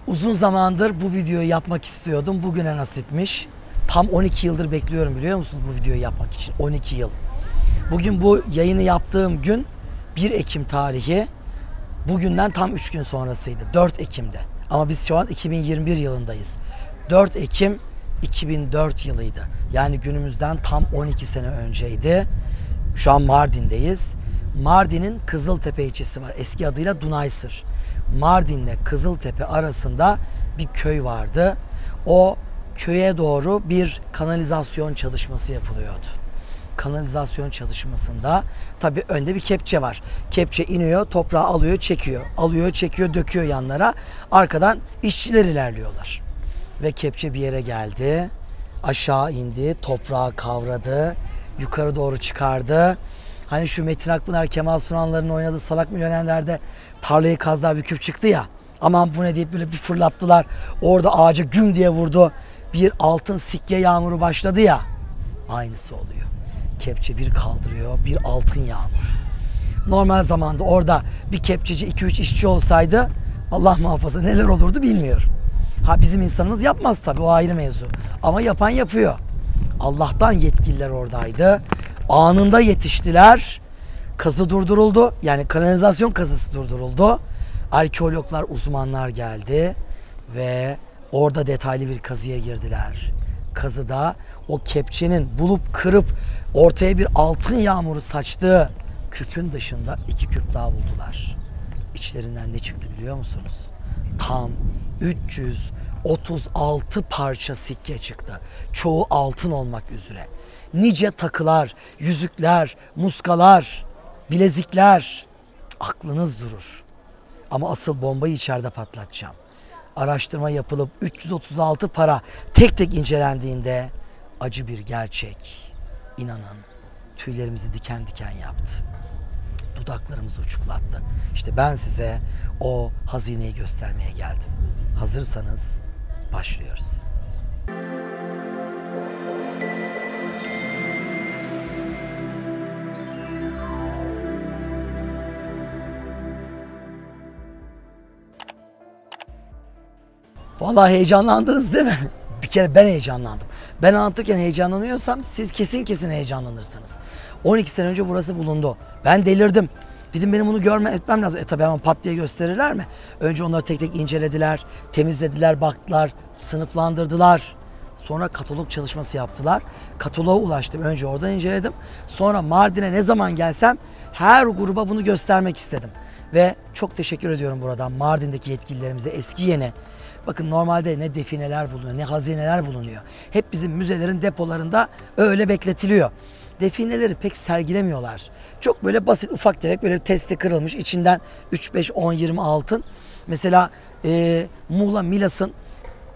Uzun zamandır bu videoyu yapmak istiyordum. Bugüne nasipmiş. Tam 12 yıldır bekliyorum, biliyor musunuz, bu videoyu yapmak için. 12 yıl. Bugün bu yayını yaptığım gün 1 Ekim tarihi. Bugünden tam 3 gün sonrasıydı. 4 Ekim'de. Ama biz şu an 2021 yılındayız. 4 Ekim 2004 yılıydı. Yani günümüzden tam 12 sene önceydi. Şu an Mardin'deyiz. Mardin'in Kızıltepe ilçesi var. Eski adıyla Dunaysır. Mardin'le Kızıltepe arasında bir köy vardı. O köye doğru bir kanalizasyon çalışması yapılıyordu. Kanalizasyon çalışmasında tabii önde bir kepçe var. Kepçe iniyor, toprağı alıyor, çekiyor. Alıyor, çekiyor, döküyor yanlara. Arkadan işçiler ilerliyorlar. Ve kepçe bir yere geldi. Aşağı indi, toprağı kavradı. Yukarı doğru çıkardı. Hani şu Metin Akpınar, Kemal Sunal'ların oynadığı Salak Milyonerler'de tarlayı kazdılar, bir küp çıktı ya. Aman bu ne deyip böyle bir fırlattılar. Orada ağaca güm diye vurdu. Bir altın sikke yağmuru başladı ya. Aynısı oluyor. Kepçe bir kaldırıyor, bir altın yağmur. Normal zamanda orada bir kepçeci 2-3 işçi olsaydı Allah muhafaza neler olurdu bilmiyorum. Ha, bizim insanımız yapmaz tabii, o ayrı mevzu. Ama yapan yapıyor. Allah'tan yetkililer oradaydı. Anında yetiştiler. Kazı durduruldu. Yani kanalizasyon kazısı durduruldu. Arkeologlar, uzmanlar geldi ve orada detaylı bir kazıya girdiler. Kazıda o kepçenin bulup kırıp ortaya bir altın yağmuru saçtığı küpün dışında 2 küp daha buldular. İçlerinden ne çıktı biliyor musunuz? Tam 336 parça sikke çıktı. Çoğu altın olmak üzere. Nice takılar, yüzükler, muskalar, bilezikler. Aklınız durur. Ama asıl bombayı içeride patlatacağım. Araştırma yapılıp 336 para tek tek incelendiğinde acı bir gerçek. İnanın tüylerimizi diken diken yaptı. Dudaklarımızı uçuklattı. İşte ben size o hazineyi göstermeye geldim. Hazırsanız başlıyoruz. Vallahi heyecanlandınız değil mi? Bir kere ben heyecanlandım. Ben anlatırken heyecanlanıyorsam siz kesin heyecanlanırsınız. 12 sene önce burası bulundu. Ben delirdim. Dedim benim bunu etmem lazım. Tabi hemen pat diye gösterirler mi? Önce onları tek tek incelediler, temizlediler, baktılar, sınıflandırdılar. Sonra katalog çalışması yaptılar. Kataloğa ulaştım. Önce oradan inceledim. Sonra Mardin'e ne zaman gelsem her gruba bunu göstermek istedim. Ve çok teşekkür ediyorum buradan Mardin'deki yetkililerimize, eski yeni. Bakın normalde ne defineler bulunuyor, ne hazineler bulunuyor. Hep bizim müzelerin depolarında öyle bekletiliyor. Defineleri pek sergilemiyorlar. Çok böyle basit, ufak tefek, böyle testi kırılmış, içinden 3, 5, 10, 20 altın. Mesela Muğla Milas'ın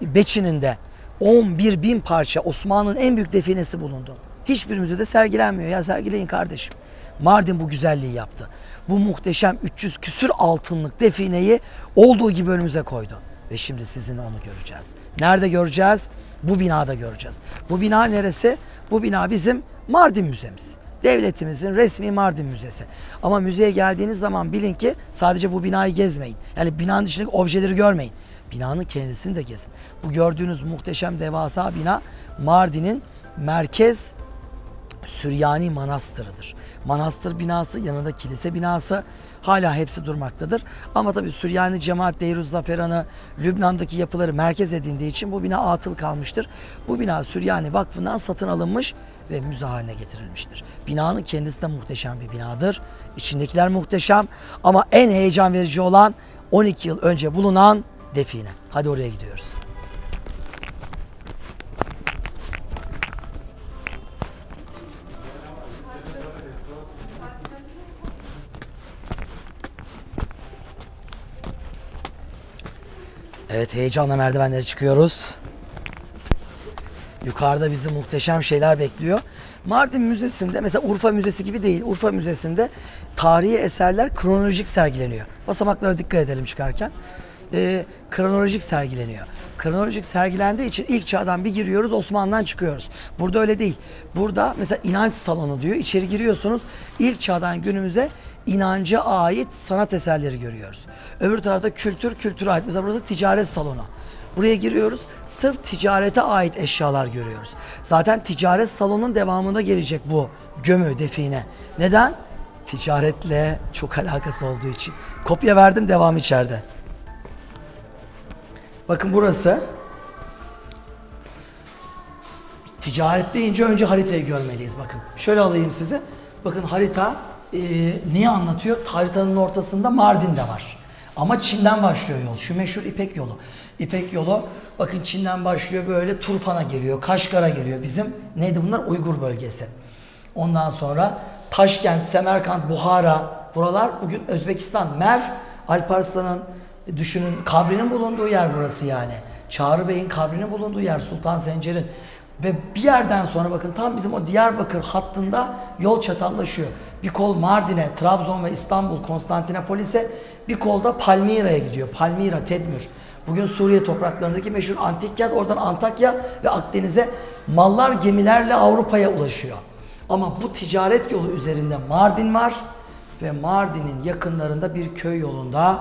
Beçin'inde 11.000 parça Osmanlı'nın en büyük definesi bulundu. Hiçbir müzede sergilenmiyor. Ya sergileyin kardeşim. Mardin bu güzelliği yaptı. Bu muhteşem 300 küsür altınlık defineyi olduğu gibi önümüze koydu. Ve şimdi sizinle onu göreceğiz. Nerede göreceğiz? Bu binada göreceğiz. Bu bina neresi? Bu bina bizim Mardin Müzemiz. Devletimizin resmi Mardin Müzesi. Ama müzeye geldiğiniz zaman bilin ki sadece bu binayı gezmeyin. Yani binanın dışındaki objeleri görmeyin. Binanın kendisini de gezin. Bu gördüğünüz muhteşem devasa bina Mardin'in merkez Süryani Manastırı'dır. Manastır binası, yanında kilise binası, hala hepsi durmaktadır. Ama tabii Süryani Cemaat Deyruzzaferan'ı, Lübnan'daki yapıları merkez edindiği için bu bina atıl kalmıştır. Bu bina Süryani Vakfı'ndan satın alınmış ve müze haline getirilmiştir. Binanın kendisi de muhteşem bir binadır. İçindekiler muhteşem ama en heyecan verici olan 12 yıl önce bulunan define. Hadi oraya gidiyoruz. Evet, heyecanla merdivenlere çıkıyoruz. Yukarıda bizi muhteşem şeyler bekliyor. Mardin Müzesi'nde mesela Urfa Müzesi gibi değil. Urfa Müzesi'nde tarihi eserler kronolojik sergileniyor. Basamaklara dikkat edelim çıkarken. Kronolojik sergileniyor. Kronolojik sergilendiği için ilk çağdan bir giriyoruz, Osmanlı'dan çıkıyoruz. Burada öyle değil. Burada mesela inanç salonu diyor. İçeri giriyorsunuz. İlk çağdan günümüze inanca ait sanat eserleri görüyoruz. Öbür tarafta kültüre ait. Mesela burası ticaret salonu. Buraya giriyoruz, sırf ticarete ait eşyalar görüyoruz. Zaten ticaret salonunun devamında gelecek bu gömü, define. Neden? Ticaretle çok alakası olduğu için. Kopya verdim, devam içeride. Bakın burası. Ticaret deyince önce haritayı görmeliyiz bakın. Şöyle alayım sizi. Bakın harita neyi anlatıyor? Haritanın ortasında Mardin de var. Ama Çin'den başlıyor yol. Şu meşhur İpek yolu. İpek yolu bakın Çin'den başlıyor, böyle Turfan'a geliyor, Kaşgar'a geliyor. Bizim neydi bunlar? Uygur bölgesi. Ondan sonra Taşkent, Semerkant, Buhara, buralar bugün Özbekistan. Merv, Alparslan'ın düşünün kabrinin bulunduğu yer burası yani. Çağrı Bey'in kabrinin bulunduğu yer, Sultan Sencer'in. Ve bir yerden sonra bakın tam bizim o Diyarbakır hattında yol çatallaşıyor. Bir kol Mardin'e, Trabzon ve İstanbul, Konstantinopolis'e, bir kol da Palmira'ya gidiyor. Palmira, Tedmür. Bugün Suriye topraklarındaki meşhur antik kent, oradan Antakya ve Akdeniz'e mallar gemilerle Avrupa'ya ulaşıyor. Ama bu ticaret yolu üzerinde Mardin var ve Mardin'in yakınlarında bir köy yolunda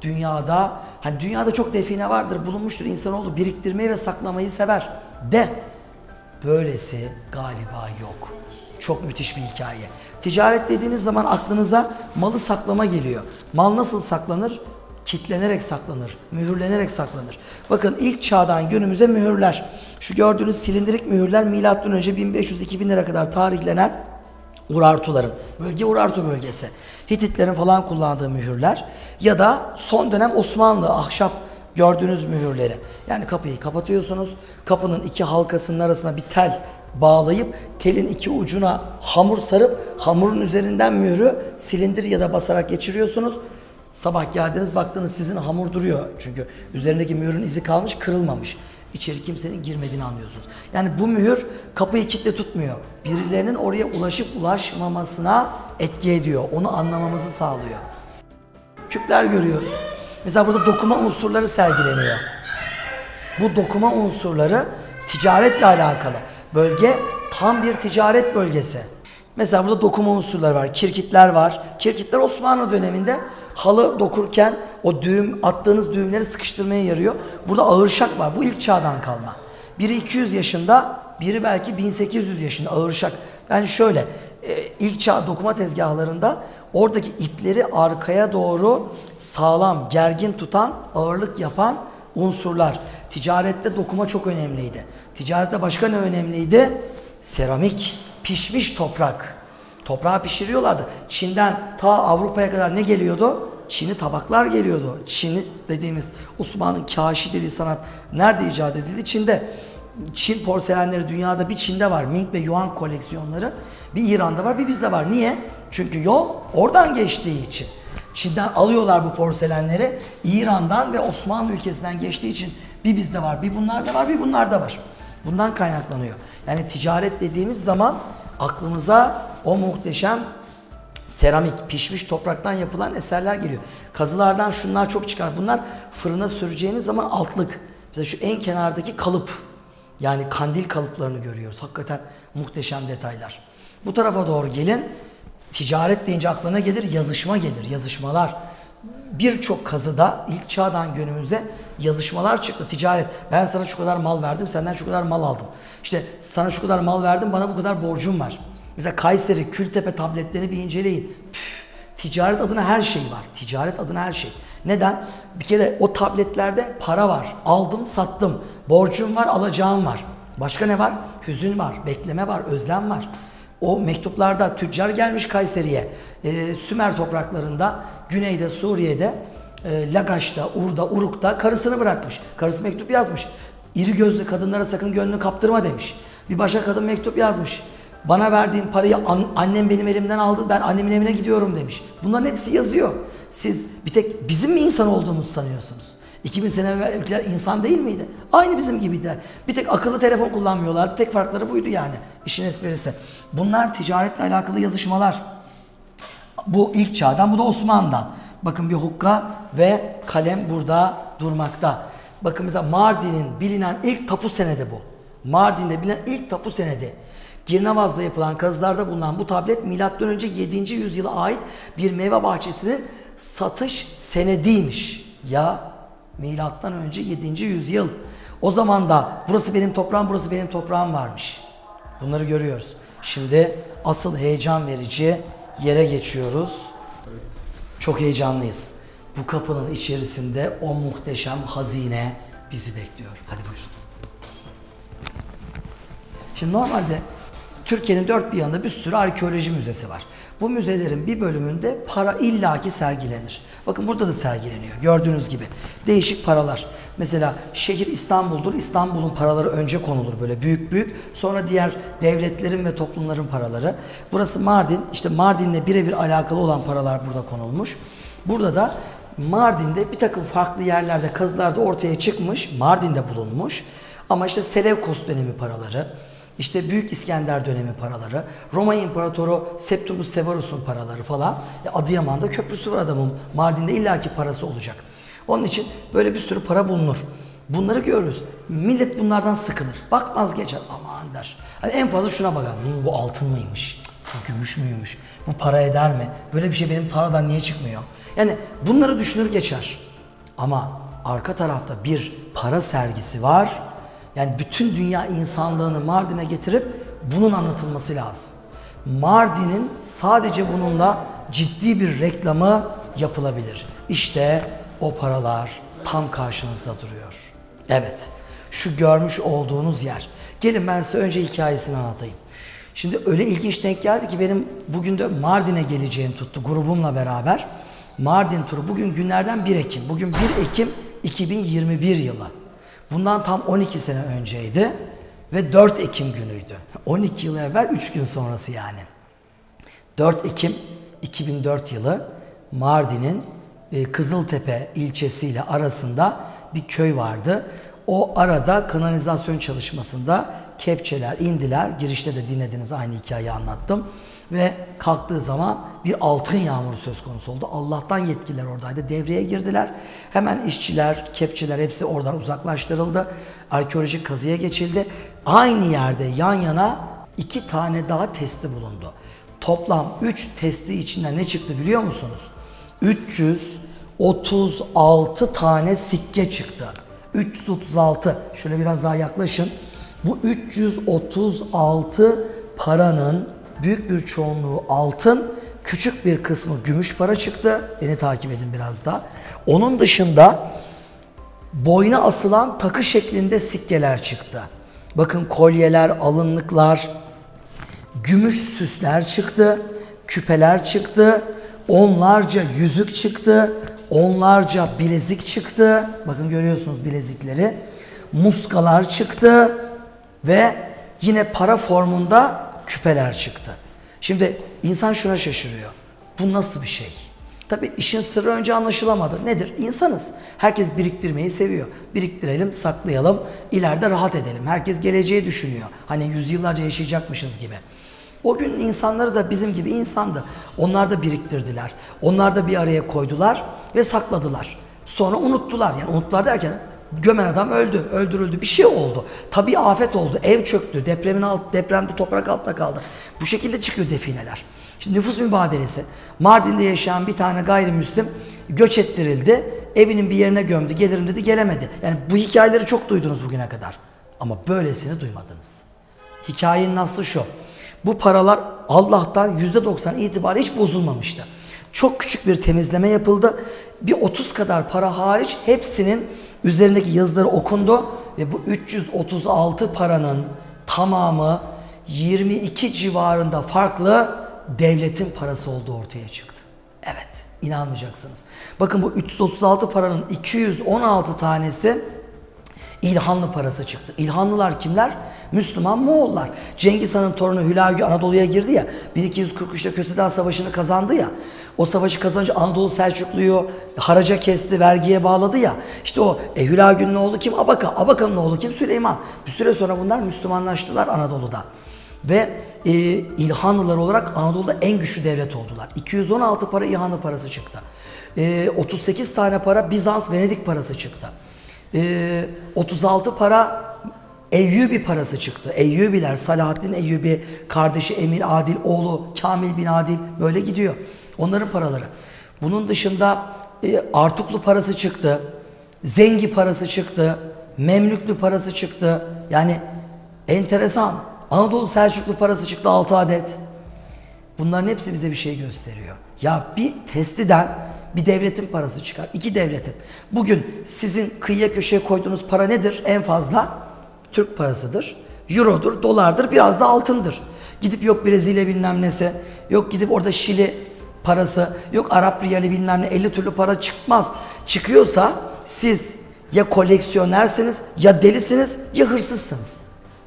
dünyada, hani dünyada çok define vardır, bulunmuştur, insanoğlu biriktirmeyi ve saklamayı sever de böylesi galiba yok. Çok müthiş bir hikaye. Ticaret dediğiniz zaman aklınıza malı saklama geliyor. Mal nasıl saklanır? Kitlenerek saklanır, mühürlenerek saklanır. Bakın ilk çağdan günümüze mühürler. Şu gördüğünüz silindirik mühürler milattan önce 1500-2000'lere kadar tarihlenen Urartuların, bölge Urartu bölgesi. Hititlerin falan kullandığı mühürler ya da son dönem Osmanlı ahşap gördüğünüz mühürleri. Yani kapıyı kapatıyorsunuz, kapının iki halkasının arasına bir tel bağlayıp telin iki ucuna hamur sarıp hamurun üzerinden mührü silindir ya da basarak geçiriyorsunuz. Sabah geldiniz baktınız sizin hamur duruyor. Çünkü üzerindeki mühürün izi kalmış, kırılmamış. İçeri kimsenin girmediğini anlıyorsunuz. Yani bu mühür kapıyı kilitli tutmuyor. Birilerinin oraya ulaşıp ulaşmamasına etki ediyor. Onu anlamamızı sağlıyor. Küpler görüyoruz. Mesela burada dokuma unsurları sergileniyor. Bu dokuma unsurları ticaretle alakalı. Bölge tam bir ticaret bölgesi. Mesela burada dokuma unsurları var. Kirkitler var. Kirkitler Osmanlı döneminde halı dokurken o düğüm, attığınız düğümleri sıkıştırmaya yarıyor. Burada ağırşak var. Bu ilk çağdan kalma. Biri 200 yaşında, biri belki 1800 yaşında ağırşak. Yani şöyle, ilk çağ dokuma tezgahlarında oradaki ipleri arkaya doğru sağlam, gergin tutan, ağırlık yapan unsurlar. Ticarette dokuma çok önemliydi. Ticarette başka ne önemliydi? Seramik, pişmiş toprak. Toprağı pişiriyorlardı. Çin'den ta Avrupa'ya kadar ne geliyordu? Çin'i tabaklar geliyordu. Çin'i dediğimiz Osmanlı'nın kaşi dediği sanat nerede icat edildi? Çin'de. Çin porselenleri dünyada bir Çin'de var. Ming ve Yuan koleksiyonları. Bir İran'da var, bir bizde var. Niye? Çünkü yol oradan geçtiği için. Çin'den alıyorlar bu porselenleri. İran'dan ve Osmanlı ülkesinden geçtiği için bir bizde var, bir bunlarda var, bir bunlarda var. Bundan kaynaklanıyor. Yani ticaret dediğimiz zaman aklımıza o muhteşem seramik, pişmiş topraktan yapılan eserler geliyor. Kazılardan şunlar çok çıkar. Bunlar fırına süreceğiniz zaman altlık. Mesela şu en kenardaki kalıp. Yani kandil kalıplarını görüyoruz. Hakikaten muhteşem detaylar. Bu tarafa doğru gelin. Ticaret deyince aklına gelir, yazışma gelir, yazışmalar. Birçok kazıda ilk çağdan günümüze yazışmalar çıktı. Ticaret. Ben sana şu kadar mal verdim, senden şu kadar mal aldım. İşte sana şu kadar mal verdim, bana bu kadar borcum var. Mesela Kayseri, Kültepe tabletlerini bir inceleyin. Ticaret adına her şey var. Ticaret adına her şey. Neden? Bir kere o tabletlerde para var. Aldım, sattım. Borcum var, alacağım var. Başka ne var? Hüzün var, bekleme var, özlem var. O mektuplarda tüccar gelmiş Kayseri'ye. Sümer topraklarında, güneyde, Suriye'de, Lagaş'ta, Ur'da, Uruk'ta karısını bırakmış. Karısı mektup yazmış. İri gözlü kadınlara sakın gönlünü kaptırma demiş. Bir başka kadın mektup yazmış. Bana verdiğin parayı annem benim elimden aldı, ben annemin evine gidiyorum demiş. Bunların hepsi yazıyor. Siz bir tek bizim mi insan olduğumuzu sanıyorsunuz? 2000 sene evvelkiler insan değil miydi? Aynı bizim gibiydiler. Bir tek akıllı telefon kullanmıyorlardı. Tek farkları buydu yani. İşin esprisi. Bunlar ticaretle alakalı yazışmalar. Bu ilk çağdan, bu da Osmanlı'dan. Bakın bir hukka ve kalem burada durmakta. Bakın mesela Mardin'in bilinen ilk tapu senedi bu. Mardin'de bilinen ilk tapu senedi. Girnavaz'da yapılan kazılarda bulunan bu tablet M.Ö. 7. yüzyıla ait bir meyve bahçesinin satış senediymiş. Ya M.Ö. 7. yüzyıl. O zaman da burası benim toprağım, burası benim toprağım varmış. Bunları görüyoruz. Şimdi asıl heyecan verici yere geçiyoruz. Çok heyecanlıyız. Bu kapının içerisinde o muhteşem hazine bizi bekliyor. Hadi buyurun. Şimdi normalde Türkiye'nin dört bir yanında bir sürü arkeoloji müzesi var. Bu müzelerin bir bölümünde para illaki sergilenir. Bakın burada da sergileniyor. Gördüğünüz gibi değişik paralar. Mesela şehir İstanbul'dur. İstanbul'un paraları önce konulur böyle büyük büyük. Sonra diğer devletlerin ve toplumların paraları. Burası Mardin. İşte Mardin'le birebir alakalı olan paralar burada konulmuş. Burada da Mardin'de bir takım farklı yerlerde kazılarda ortaya çıkmış. Mardin'de bulunmuş. Ama işte Seleukos dönemi paraları, İşte Büyük İskender dönemi paraları, Roma İmparatoru Septimius Severus'un paraları falan. Adıyaman'da köprüsü var adamın. Mardin'de illaki parası olacak. Onun için böyle bir sürü para bulunur. Bunları görürüz. Millet bunlardan sıkılır. Bakmaz geçer. Aman der. Hani en fazla şuna bakar. Bu altın mıymış? Bu gümüş müymüş? Bu para eder mi? Böyle bir şey benim tarladan niye çıkmıyor? Yani bunları düşünür geçer. Ama arka tarafta bir para sergisi var. Yani bütün dünya insanlığını Mardin'e getirip bunun anlatılması lazım. Mardin'in sadece bununla ciddi bir reklamı yapılabilir. İşte o paralar tam karşınızda duruyor. Evet, şu görmüş olduğunuz yer. Gelin ben size önce hikayesini anlatayım. Şimdi öyle ilginç denk geldi ki benim bugün de Mardin'e geleceğim tuttu grubumla beraber. Mardin turu bugün günlerden 1 Ekim. Bugün 1 Ekim 2021 yılı. Bundan tam 12 sene önceydi ve 4 Ekim günüydü. 12 yıl evvel 3 gün sonrası yani. 4 Ekim 2004 yılı Mardin'in Kızıltepe ilçesiyle arasında bir köy vardı. O arada kanalizasyon çalışmasında kepçeler indiler. Girişte de dinlediniz, aynı hikayeyi anlattım. Ve kalktığı zaman bir altın yağmuru söz konusu oldu. Allah'tan yetkililer oradaydı. Devreye girdiler. Hemen işçiler, kepçeler hepsi oradan uzaklaştırıldı. Arkeolojik kazıya geçildi. Aynı yerde yan yana 2 tane daha testi bulundu. Toplam 3 testi içinden ne çıktı biliyor musunuz? 336 tane sikke çıktı. 336. Şöyle biraz daha yaklaşın. Bu 336 paranın büyük bir çoğunluğu altın, küçük bir kısmı gümüş para çıktı. Beni takip edin biraz daha. Onun dışında boyuna asılan takı şeklinde sikkeler çıktı. Bakın kolyeler, alınlıklar, gümüş süsler çıktı, küpeler çıktı, onlarca yüzük çıktı, onlarca bilezik çıktı. Bakın görüyorsunuz bilezikleri. Muskalar çıktı ve yine para formunda küpeler çıktı. Şimdi insan şuna şaşırıyor. Bu nasıl bir şey? Tabii işin sırrı önce anlaşılamadı. Nedir? İnsanız. Herkes biriktirmeyi seviyor. Biriktirelim, saklayalım, ileride rahat edelim. Herkes geleceği düşünüyor. Hani yüzyıllarca yaşayacakmışız gibi. O gün insanları da bizim gibi insandı. Onlar da biriktirdiler. Onlar da bir araya koydular ve sakladılar. Sonra unuttular. Yani unuttular derken gömen adam öldü, öldürüldü. Bir şey oldu. Tabii afet oldu. Ev çöktü. Depremde toprak altında kaldı. Bu şekilde çıkıyor defineler. Şimdi nüfus mübadelesi. Mardin'de yaşayan bir tane gayrimüslim göç ettirildi. Evinin bir yerine gömdü. Gelirim dedi, gelemedi. Yani bu hikayeleri çok duydunuz bugüne kadar. Ama böylesini duymadınız. Hikayenin aslı şu. Bu paralar Allah'tan %90 itibariyle hiç bozulmamıştı. Çok küçük bir temizleme yapıldı. Bir 30 kadar para hariç hepsinin üzerindeki yazıları okundu. Ve bu 336 paranın tamamı 22 civarında farklı devletin parası olduğu ortaya çıktı. Evet, inanmayacaksınız. Bakın bu 336 paranın 216 tanesi İlhanlı parası çıktı. İlhanlılar kimler? Müslüman Moğollar. Cengiz Han'ın torunu Hülagü Anadolu'ya girdi ya. 1243'te Köseda Savaşı'nı kazandı ya. O savaşı kazanınca Anadolu Selçuklu'yu haraca kesti, vergiye bağladı ya. İşte o Hülagü'nün oğlu kim? Abaka. Abaka'nın oğlu kim? Süleyman. Bir süre sonra bunlar Müslümanlaştılar Anadolu'da. Ve İlhanlılar olarak Anadolu'da en güçlü devlet oldular. 216 para İlhanlı parası çıktı. 38 tane para Bizans, Venedik parası çıktı. 36 para Eyyubi parası çıktı. Eyyubiler, Salahaddin Eyyubi, kardeşi Emir Adil, oğlu Kamil bin Adil, böyle gidiyor. Onların paraları. Bunun dışında Artuklu parası çıktı. Zengi parası çıktı. Memlüklü parası çıktı. Yani enteresan. Anadolu Selçuklu parası çıktı 6 adet. Bunların hepsi bize bir şey gösteriyor. Ya bir testiden bir devletin parası çıkar. 2 devletin. Bugün sizin kıyıya köşeye koyduğunuz para nedir? En fazla Türk parasıdır. Euro'dur, dolardır, biraz da altındır. Gidip yok Brezilya bilmem nesi, yok gidip orada Şili parası, yok Arap riyali bilmem ne, 50 türlü para çıkmaz. Çıkıyorsa siz ya koleksiyonersiniz, ya delisiniz, ya hırsızsınız.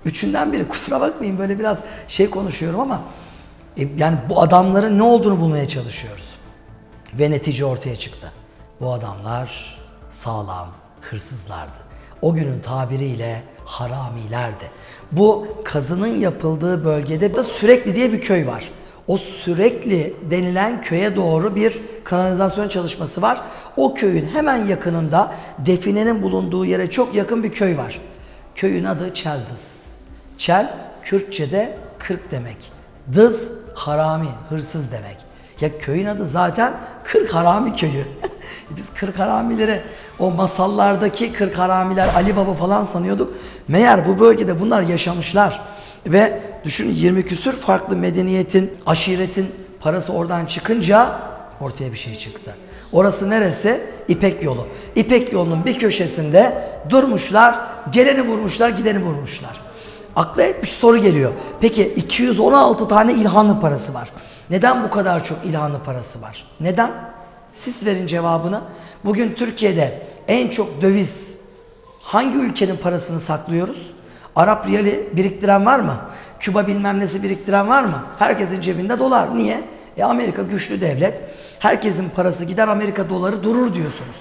Üçünden biri. Kusura bakmayın böyle biraz şey konuşuyorum ama yani bu adamların ne olduğunu bulmaya çalışıyoruz. Ve netice ortaya çıktı. Bu adamlar sağlam hırsızlardı. O günün tabiriyle haramilerdi. Bu kazının yapıldığı bölgede Sürekli diye bir köy var. O Sürekli denilen köye doğru bir kanalizasyon çalışması var. O köyün hemen yakınında definenin bulunduğu yere çok yakın bir köy var. Köyün adı Çeldız. Çel, Kürtçe'de 40 demek. Dız, harami, hırsız demek. Ya köyün adı zaten 40 harami köyü. Biz 40 haramileri, o masallardaki 40 haramiler, Ali Baba falan sanıyorduk. Meğer bu bölgede bunlar yaşamışlar. Ve düşünün 20 küsür farklı medeniyetin, aşiretin parası oradan çıkınca ortaya bir şey çıktı. Orası neresi? İpek yolu. İpek yolunun bir köşesinde durmuşlar, geleni vurmuşlar, gideni vurmuşlar. Akla hep bir soru geliyor. Peki 216 tane İlhanlı parası var. Neden bu kadar çok İlhanlı parası var? Neden? Siz verin cevabını. Bugün Türkiye'de en çok döviz hangi ülkenin parasını saklıyoruz? Arap riyali biriktiren var mı? Küba bilmem nesi biriktiren var mı? Herkesin cebinde dolar. Niye? Amerika güçlü devlet. Herkesin parası gider, Amerika doları durur diyorsunuz.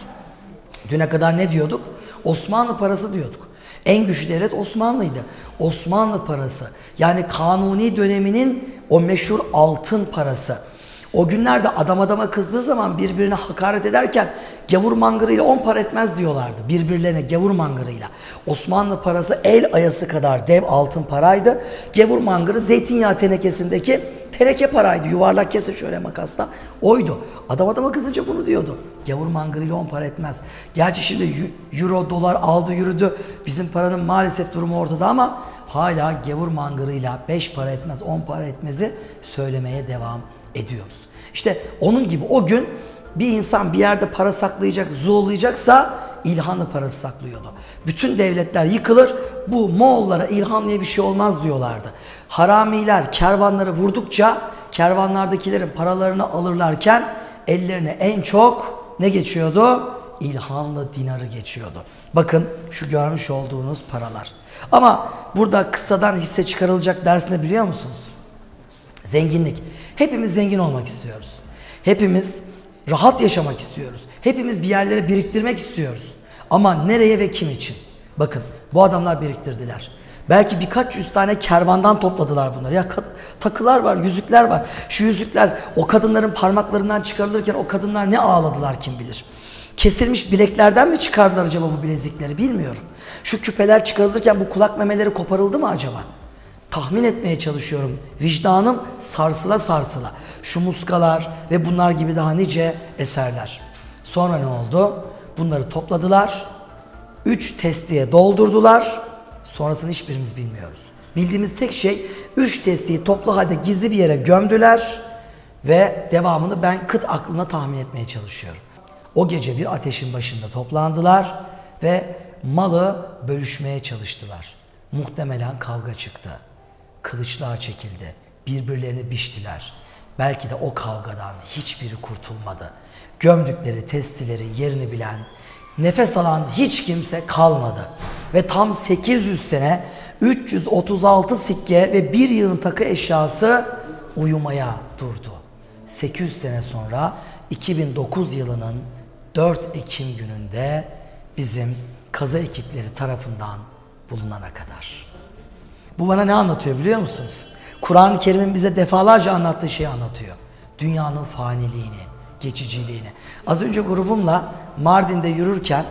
Düne kadar ne diyorduk? Osmanlı parası diyorduk. En güçlü devlet Osmanlı'ydı. Osmanlı parası, yani Kanuni döneminin o meşhur altın parası. O günlerde adam adama kızdığı zaman birbirine hakaret ederken gavur mangırıyla 10 para etmez diyorlardı. Birbirlerine gavur mangırıyla. Osmanlı parası el ayası kadar dev altın paraydı. Gavur mangırı zeytinyağı tenekesindeki teneke paraydı. Yuvarlak kese şöyle makasla. Oydu. Adam adama kızınca bunu diyordu. Gavur mangırıyla 10 para etmez. Gerçi şimdi euro, dolar aldı yürüdü. Bizim paranın maalesef durumu ortada ama hala gavur mangırıyla 5 para etmez, 10 para etmezi söylemeye devam ediyoruz. İşte onun gibi o gün bir insan bir yerde para saklayacak, zulayacaksa İlhanlı parası saklıyordu. Bütün devletler yıkılır, bu Moğollara İlhan diye bir şey olmaz diyorlardı. Haramiler kervanları vurdukça kervanlardakilerin paralarını alırlarken ellerine en çok ne geçiyordu? İlhanlı dinarı geçiyordu. Bakın şu görmüş olduğunuz paralar. Ama burada kıssadan hisse çıkarılacak ders ne biliyor musunuz? Zenginlik. Hepimiz zengin olmak istiyoruz. Hepimiz rahat yaşamak istiyoruz. Hepimiz bir yerlere biriktirmek istiyoruz. Ama nereye ve kim için? Bakın bu adamlar biriktirdiler. Belki birkaç yüz tane kervandan topladılar bunları. Ya takılar var, yüzükler var. Şu yüzükler o kadınların parmaklarından çıkarılırken o kadınlar ne ağladılar kim bilir. Kesilmiş bileklerden mi çıkardılar acaba bu bilezikleri bilmiyorum. Şu küpeler çıkarılırken bu kulak memeleri koparıldı mı acaba? Tahmin etmeye çalışıyorum. Vicdanım sarsıla sarsıla. Şu muskalar ve bunlar gibi daha nice eserler. Sonra ne oldu? Bunları topladılar. 3 testiye doldurdular. Sonrasını hiçbirimiz bilmiyoruz. Bildiğimiz tek şey 3 testiyi toplu halde gizli bir yere gömdüler. Ve devamını ben kıt aklına tahmin etmeye çalışıyorum. O gece bir ateşin başında toplandılar ve malı bölüşmeye çalıştılar. Muhtemelen kavga çıktı. Kılıçlar çekildi. Birbirlerini biçtiler. Belki de o kavgadan hiçbiri kurtulmadı. Gömdükleri testilerin yerini bilen, nefes alan hiç kimse kalmadı. Ve tam 800 sene 336 sikke ve bir yığın takı eşyası uyumaya durdu. 800 sene sonra 2009 yılının 4 Ekim gününde bizim kazı ekipleri tarafından bulunana kadar. Bu bana ne anlatıyor biliyor musunuz? Kur'an-ı Kerim'in bize defalarca anlattığı şeyi anlatıyor. Dünyanın faniliğini, geçiciliğini. Az önce grubumla Mardin'de yürürken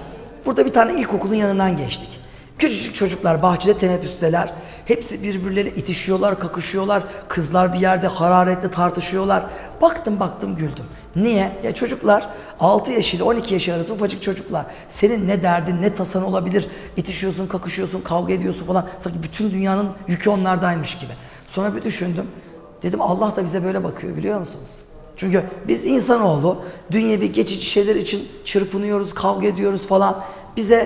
burada bir tane ilkokulun yanından geçtik. Küçücük çocuklar bahçede teneffüsteler. Hepsi birbirleriyle itişiyorlar, kakışıyorlar. Kızlar bir yerde hararetle tartışıyorlar. Baktım güldüm. Niye? Ya çocuklar 6 yaş ile 12 yaş arası ufacık çocuklar. Senin ne derdin, ne tasan olabilir? İtişiyorsun, kakışıyorsun, kavga ediyorsun falan. Sanki bütün dünyanın yükü onlardaymış gibi. Sonra bir düşündüm. Dedim Allah da bize böyle bakıyor biliyor musunuz? Çünkü biz insanoğlu dünyevi geçici şeyler için çırpınıyoruz, kavga ediyoruz falan.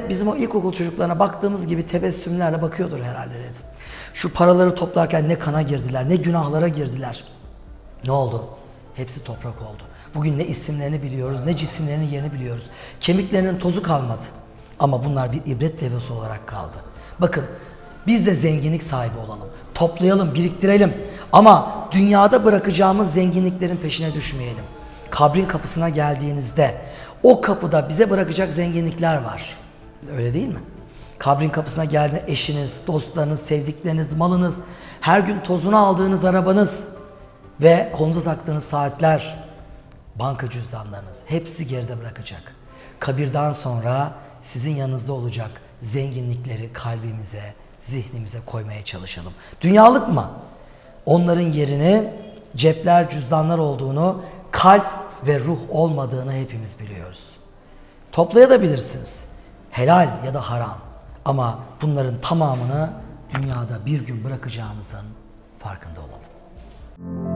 Bizim o ilkokul çocuklarına baktığımız gibi tebessümlerle bakıyordur herhalde dedim. Şu paraları toplarken ne kana girdiler, ne günahlara girdiler. Ne oldu? Hepsi toprak oldu. Bugün ne isimlerini biliyoruz, ne cisimlerinin yerini biliyoruz. Kemiklerinin tozu kalmadı. Ama bunlar bir ibret levhası olarak kaldı. Bakın, biz de zenginlik sahibi olalım. Toplayalım, biriktirelim. Ama dünyada bırakacağımız zenginliklerin peşine düşmeyelim. Kabrin kapısına geldiğinizde o kapıda bize bırakacak zenginlikler var. Öyle değil mi? Kabrin kapısına geldiğinde eşiniz, dostlarınız, sevdikleriniz, malınız, her gün tozunu aldığınız arabanız ve kolunuza taktığınız saatler, banka cüzdanlarınız hepsi geride bırakacak. Kabirden sonra sizin yanınızda olacak zenginlikleri kalbimize, zihnimize koymaya çalışalım. Dünyalık mı? Onların yerini cepler, cüzdanlar olduğunu, kalp ve ruh olmadığını hepimiz biliyoruz. Toplayabilirsiniz. Helal ya da haram. Ama bunların tamamını dünyada bir gün bırakacağımızın farkında olalım.